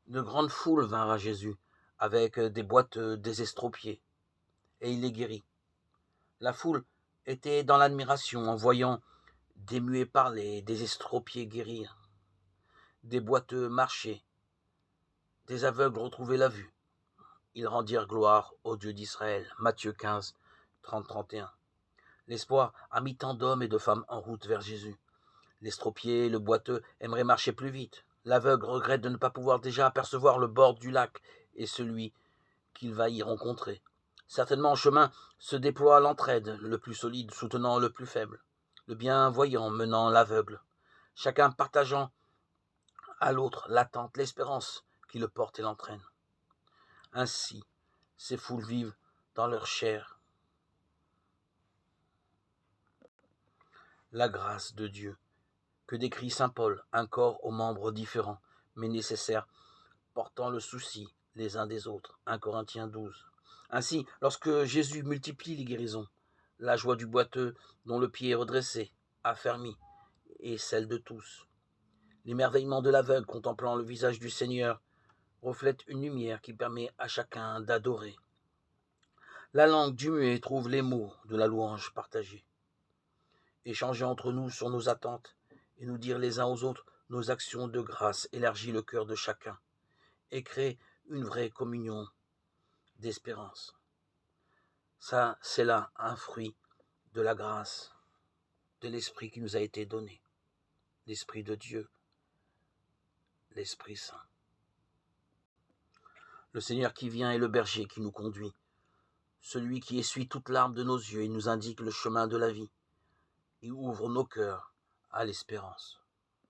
De grandes foules vinrent à Jésus avec des boîtes des estropiés, et il les guérit. La foule était dans l'admiration en voyant des muets parler, des estropiés guérir, des boiteux marcher, des aveugles retrouver la vue. Ils rendirent gloire au Dieu d'Israël. Matthieu 15, 30-31. L'espoir a mis tant d'hommes et de femmes en route vers Jésus. L'estropié, le boiteux aimerait marcher plus vite. L'aveugle regrette de ne pas pouvoir déjà apercevoir le bord du lac et celui qu'il va y rencontrer. Certainement en chemin se déploie l'entraide, le plus solide soutenant le plus faible, le bienvoyant menant l'aveugle, chacun partageant à l'autre l'attente, l'espérance qui le porte et l'entraîne. Ainsi, ces foules vivent dans leur chair la grâce de Dieu, que décrit saint Paul, un corps aux membres différents, mais nécessaires, portant le souci les uns des autres. 1 Corinthiens 12. Ainsi, lorsque Jésus multiplie les guérisons, la joie du boiteux dont le pied est redressé, affermi, et celle de tous. L'émerveillement de l'aveugle contemplant le visage du Seigneur reflète une lumière qui permet à chacun d'adorer. La langue du muet trouve les mots de la louange partagée. Échanger entre nous sur nos attentes et nous dire les uns aux autres nos actions de grâce élargit le cœur de chacun et crée une vraie communion d'espérance. Ça, c'est là un fruit de la grâce, de l'Esprit qui nous a été donné, l'Esprit de Dieu, l'Esprit Saint. Le Seigneur qui vient est le berger qui nous conduit, celui qui essuie toute larme de nos yeux et nous indique le chemin de la vie, et ouvre nos cœurs à l'espérance.